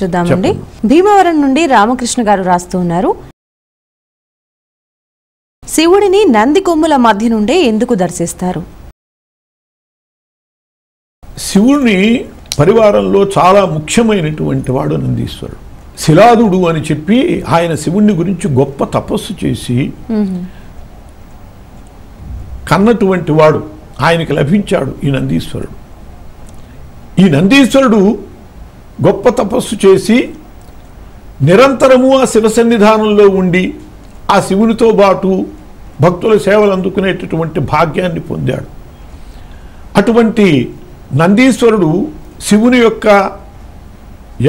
చూద్దామండి. భీమవరం నుండి రామకృష్ణ గారు రాస్తూ ఉన్నారు. శివుడిని నంది కొమ్ముల మధ్య నుండే ఎందుకు దర్శిస్తారు? శివుని పరివారంలో చాలా ముఖ్యమైనటువంటి వాడు నందీశ్వరుడు. శిలాదుడు అని చెప్పి ఆయన శివుణ్ణి గురించి గొప్ప తపస్సు చేసి కన్నటువంటి వాడు ఆయనకి లభించాడు ఈ నందీశ్వరుడు. ఈ నందీశ్వరుడు గొప్ప తపస్సు చేసి నిరంతరము ఆ శివ సన్నిధానంలో ఉండి ఆ శివునితో పాటు భక్తుల సేవలు అందుకునేటటువంటి భాగ్యాన్ని పొందాడు. అటువంటి నందీశ్వరుడు శివుని యొక్క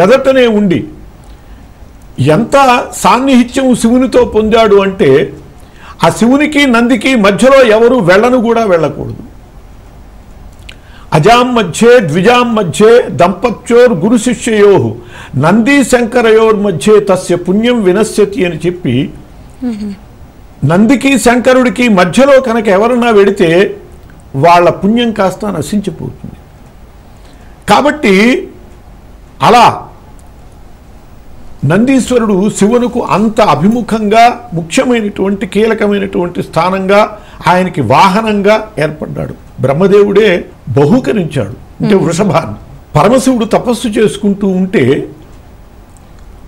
ఎదటనే ఉండి ఎంత సాన్నిహిత్యం శివునితో పొందాడు అంటే ఆ శివునికి నందికి మధ్యలో ఎవరు వెళ్ళను కూడా వెళ్ళకూడదు. అజాం మధ్యే ద్విజాం మధ్యే దంపత్యోర్ గురు శిష్యయో నంది శంకరయోర్ మధ్యే తస్య పుణ్యం వినశ్యతి అని చెప్పి నందికి శంకరుడికి మధ్యలో కనుక ఎవరన్నా వెడితే వాళ్ళ పుణ్యం కాస్త నశించిపోతుంది. కాబట్టి అలా నందీశ్వరుడు శివునికి అంత అభిముఖంగా ముఖ్యమైనటువంటి కీలకమైనటువంటి స్థానంగా ఆయనకి వాహనంగా ఏర్పడ్డాడు. బ్రహ్మదేవుడే బహూకరించాడు అంటే వృషభాన్ని. పరమశివుడు తపస్సు చేసుకుంటూ ఉంటే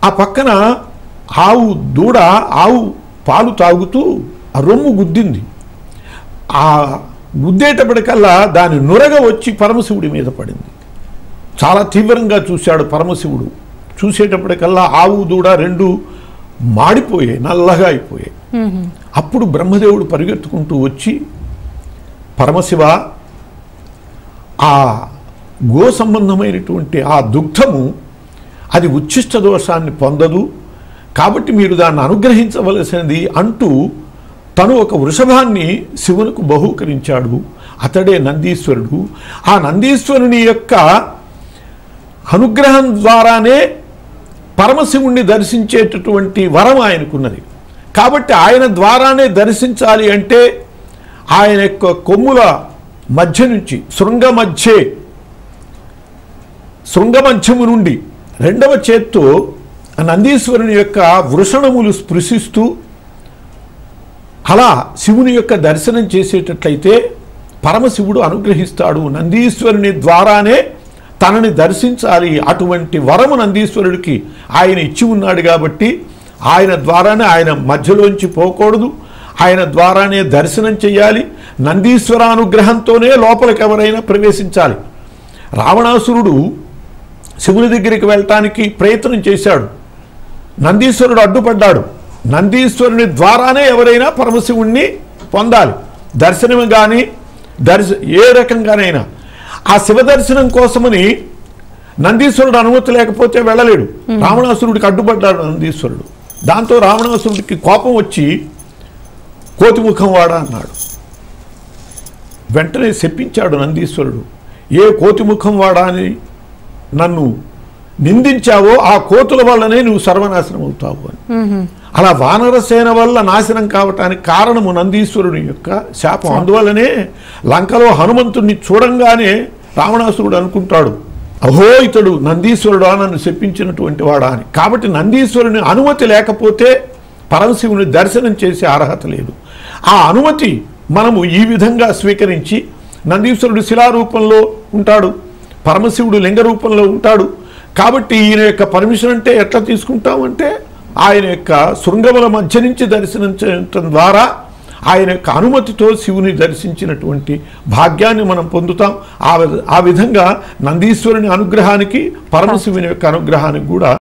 ఆ పక్కన దూడ ఆవు పాలు తాగుతూ ఆ రొమ్ము గుద్దింది. ఆ గుద్దేటప్పటికల్లా దాని నురగ వచ్చి పరమశివుడి మీద పడింది. చాలా తీవ్రంగా చూశాడు పరమశివుడు. చూసేటప్పటికల్లా ఆవు దూడ రెండు మాడిపోయాయి, నల్లగా అయిపోయాయి. అప్పుడు బ్రహ్మదేవుడు పరిగెత్తుకుంటూ వచ్చి, పరమశివ, ఆ గో సంబంధమైనటువంటి ఆ దుగ్ధము అది ఉచ్ఛిష్ట దోషాన్ని పొందదు, కాబట్టి మీరు దాన్ని అనుగ్రహించవలసినది అంటూ తను ఒక వృషభాన్ని శివునికి బహూకరించాడు. అతడే నందీశ్వరుడు. ఆ నందీశ్వరుని యొక్క అనుగ్రహం ద్వారానే పరమశివుణ్ణి దర్శించేటటువంటి వరం ఆయనకున్నది. కాబట్టి ఆయన ద్వారానే దర్శించాలి అంటే ఆయన యొక్క కొమ్ముల మధ్య నుంచి శృంగమధ్యము నుండి రెండవ చేత్తో నందీశ్వరుని యొక్క వృషణములు స్పృశిస్తూ అలా శివుని యొక్క దర్శనం చేసేటట్లయితే పరమశివుడు అనుగ్రహిస్తాడు. నందీశ్వరుని ద్వారానే తనని దర్శించాలి. అటువంటి వరము నందీశ్వరుడికి ఆయన ఇచ్చి ఉన్నాడు. కాబట్టి ఆయన ద్వారానే, ఆయన మధ్యలోంచి పోకూడదు, ఆయన ద్వారానే దర్శనం చేయాలి. నందీశ్వరానుగ్రహంతోనే లోపలికి ఎవరైనా ప్రవేశించాలి. రావణాసురుడు శివుని దగ్గరికి వెళ్ళటానికి ప్రయత్నం చేశాడు. నందీశ్వరుడు అడ్డుపడ్డాడు. నందీశ్వరుని ద్వారానే ఎవరైనా పరమశివుణ్ణి పొందాలి. దర్శనం కానీ ఏ రకంగానైనా ఆ శివ దర్శనం కోసమని నందీశ్వరుడు అనుమతి లేకపోతే వెళ్ళలేడు. రావణాసురుడికి అడ్డుపడ్డాడు నందీశ్వరుడు. దాంతో రావణాసురుడికి కోపం వచ్చి కోతిముఖం వాడా అన్నాడు. వెంటనే శపించాడు నందీశ్వరుడు, ఏ కోతిముఖం వాడా అని నన్ను నిందించావో ఆ కోతుల వల్లనే నువ్వు సర్వనాశనం అవుతావు అని. అలా వానరసేన వల్ల నాశనం కావటానికి కారణము నందీశ్వరుని యొక్క శాపం. అందువల్లనే లంకలో హనుమంతుడిని చూడంగానే రావణాసురుడు అనుకుంటాడు, అహో ఇతడు నందీశ్వరుడా నన్ను శపించినటువంటి వాడా అని. కాబట్టి నందీశ్వరుని అనుమతి లేకపోతే పరమశివుని దర్శనం చేసే అర్హత లేదు. ఆ అనుమతి మనము ఈ విధంగా స్వీకరించి, నందీశ్వరుడు శిలారూపంలో ఉంటాడు, పరమశివుడు లింగ రూపంలో ఉంటాడు. కాబట్టి ఈయన యొక్క పర్మిషన్ అంటే ఎట్లా తీసుకుంటామంటే ఆయన యొక్క శృంగముల మధ్య నుంచి దర్శించడం ద్వారా ఆయన యొక్క అనుమతితో శివుని దర్శించినటువంటి భాగ్యాన్ని మనం పొందుతాం. ఆ విధంగా నందీశ్వరుని అనుగ్రహానికి పరమశివుని యొక్క అనుగ్రహానికి కూడా